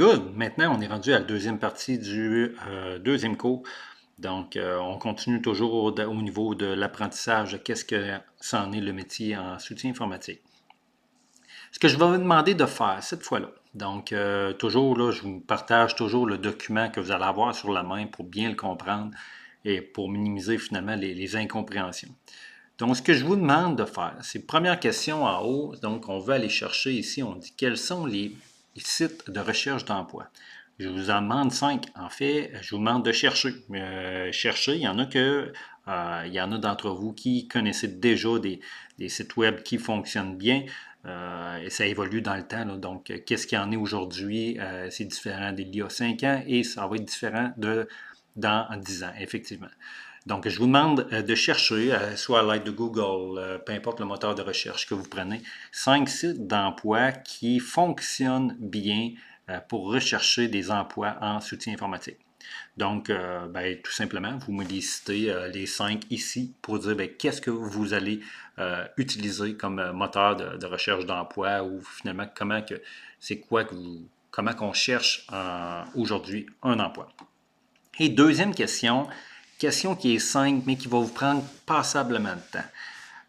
Good. Maintenant, on est rendu à la deuxième partie du deuxième cours. Donc, on continue toujours au niveau de l'apprentissage de qu'est-ce que ça en est le métier en soutien informatique. Ce que je vais vous demander de faire cette fois-là, donc toujours là, je vous partage toujours le document que vous allez avoir sur la main pour bien le comprendre et pour minimiser finalement les incompréhensions. Donc, ce que je vous demande de faire, c'est première question en haut. Donc, on veut aller chercher ici, on dit quels sont les sites de recherche d'emploi. Je vous en demande 5. En fait, je vous demande de chercher. Chercher, il y en a d'entre vous qui connaissaient déjà des sites web qui fonctionnent bien. Et ça évolue dans le temps. Là. Donc, qu'est-ce qu'il y en est aujourd'hui? C'est différent d'il y a 5 ans et ça va être différent dans 10 ans, effectivement. Donc, je vous demande de chercher, soit à l'aide de Google, peu importe le moteur de recherche que vous prenez, 5 sites d'emploi qui fonctionnent bien pour rechercher des emplois en soutien informatique. Donc, tout simplement, vous me les citez les 5 ici pour dire qu'est-ce que vous allez utiliser comme moteur de recherche d'emploi ou finalement comment qu'on cherche aujourd'hui un emploi. Et deuxième question qui est simple, mais qui va vous prendre passablement de temps.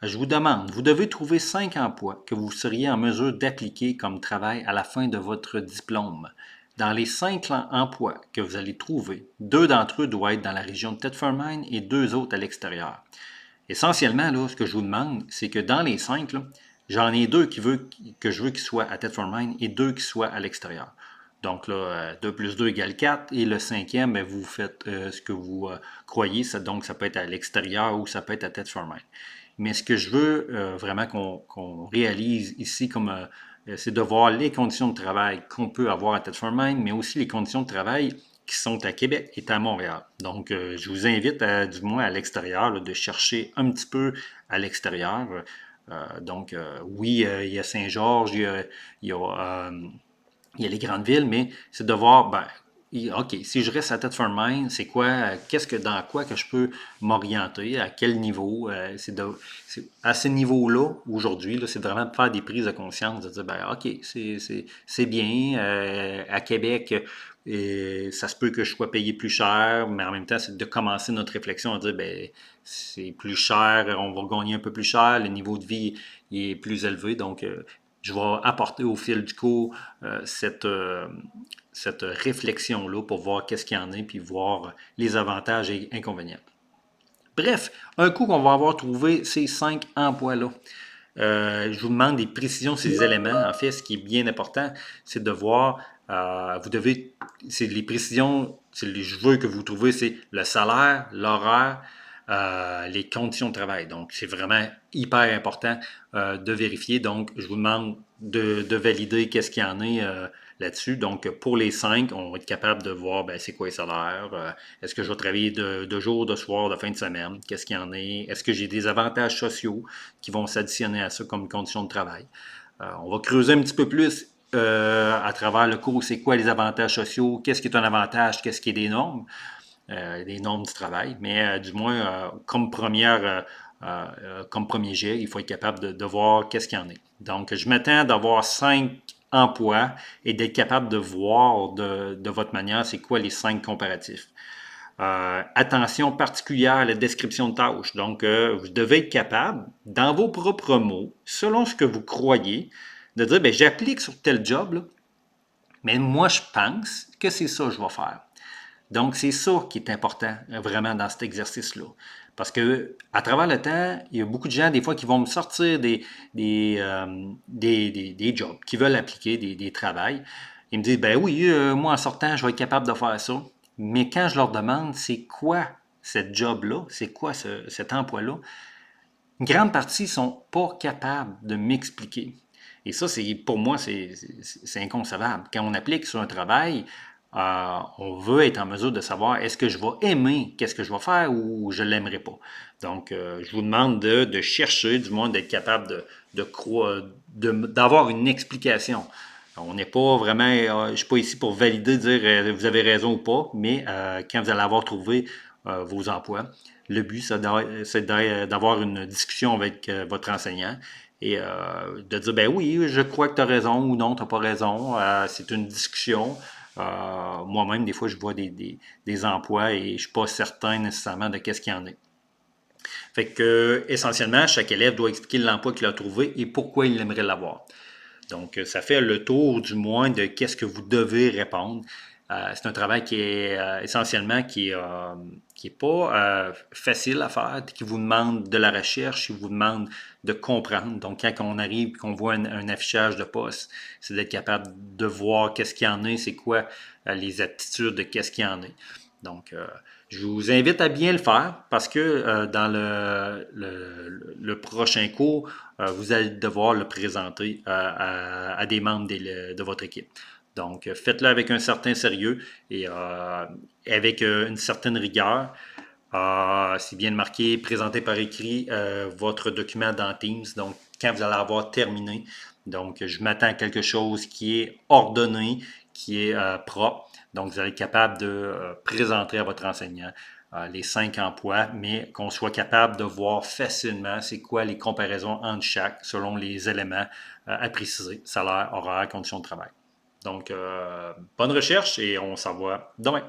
Je vous demande, vous devez trouver 5 emplois que vous seriez en mesure d'appliquer comme travail à la fin de votre diplôme. Dans les 5 emplois que vous allez trouver, 2 d'entre eux doivent être dans la région de Thetford Mines et 2 autres à l'extérieur. Essentiellement, là, ce que je vous demande, c'est que dans les 5, j'en ai 2 que je veux qu'ils soient à Thetford Mines et 2 qui soient à l'extérieur. Donc là, 2 plus 2 égale 4. Et le cinquième, vous faites ce que vous croyez. Donc, ça peut être à l'extérieur ou ça peut être à Thetford Mines. Mais ce que je veux vraiment qu'on réalise ici, c'est de voir les conditions de travail qu'on peut avoir à Thetford Mines, mais aussi les conditions de travail qui sont à Québec et à Montréal. Donc, je vous invite, du moins à l'extérieur, de chercher un petit peu à l'extérieur. Oui, il y a Saint-Georges, il y a il y a les grandes villes, mais c'est de voir, OK, si je reste à Thetford Mines, c'est quoi, dans quoi que je peux m'orienter, à quel niveau, à ce niveau-là, aujourd'hui, là, c'est vraiment de faire des prises de conscience, de dire, OK, c'est bien, à Québec, ça se peut que je sois payé plus cher, mais en même temps, c'est de commencer notre réflexion à dire, c'est plus cher, on va gagner un peu plus cher, le niveau de vie il est plus élevé, donc je vais apporter au fil du cours cette réflexion-là pour voir qu'est-ce qu'il y en a, puis voir les avantages et inconvénients. Bref, un coup qu'on va avoir trouvé ces 5 emplois-là, je vous demande des précisions sur ces éléments. En fait, ce qui est bien important, c'est de voir, c'est les précisions, je veux que vous trouviez, c'est le salaire, l'horaire, les conditions de travail. Donc, c'est vraiment hyper important de vérifier. Donc, je vous demande de valider qu'est-ce qu'il y en a là-dessus. Donc, pour les 5, on va être capable de voir c'est quoi les salaires, est-ce que je vais travailler de jour, de soir, de fin de semaine, qu'est-ce qu'il y en a, est-ce que j'ai des avantages sociaux qui vont s'additionner à ça comme conditions de travail. On va creuser un petit peu plus à travers le cours, c'est quoi les avantages sociaux, qu'est-ce qui est un avantage, qu'est-ce qui est des normes du travail, mais du moins, comme premier jet, il faut être capable de voir qu'est-ce qu'il y en a. Donc, je m'attends d'avoir 5 emplois et d'être capable de voir de votre manière c'est quoi les 5 comparatifs. Attention particulière à la description de tâches. Donc, vous devez être capable, dans vos propres mots, selon ce que vous croyez, de dire, j'applique sur tel job, là, mais moi, je pense que c'est ça que je vais faire. Donc, c'est ça qui est important vraiment dans cet exercice-là. Parce que à travers le temps, il y a beaucoup de gens, des fois, qui vont me sortir des jobs, qui veulent appliquer des travails. Ils me disent, oui, moi, en sortant, je vais être capable de faire ça. Mais quand je leur demande, c'est quoi cette job-là, c'est quoi cet emploi-là, une grande partie ne sont pas capables de m'expliquer. Et ça, pour moi, c'est inconcevable. Quand on applique sur un travail, on veut être en mesure de savoir est-ce que je vais aimer qu'est-ce que je vais faire ou je ne l'aimerai pas. Donc, je vous demande de chercher, du moins d'être capable d'avoir une explication. On n'est pas vraiment, je ne suis pas ici pour valider, dire vous avez raison ou pas, mais quand vous allez avoir trouvé vos emplois, le but, c'est d'avoir une discussion avec votre enseignant et de dire, oui, je crois que tu as raison ou non, tu n'as pas raison. C'est une discussion. Moi-même, des fois, je vois des emplois et je ne suis pas certain nécessairement de qu'est-ce qu'il y en a. Fait que, essentiellement, chaque élève doit expliquer l'emploi qu'il a trouvé et pourquoi il aimerait l'avoir. Donc, ça fait le tour du moins de qu'est-ce que vous devez répondre. C'est un travail qui est essentiellement qui est pas facile à faire, qui vous demande de la recherche, qui vous demande de comprendre. Donc, quand on arrive et qu'on voit un affichage de poste, c'est d'être capable de voir qu'est-ce qu'il y en a, c'est quoi les aptitudes de qu'est-ce qu'il y en a. Donc, je vous invite à bien le faire parce que dans le prochain cours, vous allez devoir le présenter à des membres de votre équipe. Donc, faites-le avec un certain sérieux et avec une certaine rigueur. C'est bien de marquer, présenter par écrit votre document dans Teams. Donc, quand vous allez avoir terminé, donc je m'attends à quelque chose qui est ordonné, qui est propre. Donc, vous allez être capable de présenter à votre enseignant les 5 emplois, mais qu'on soit capable de voir facilement c'est quoi les comparaisons entre chaque selon les éléments à préciser, salaire, horaire, conditions de travail. Donc, bonne recherche et on s'en voit demain.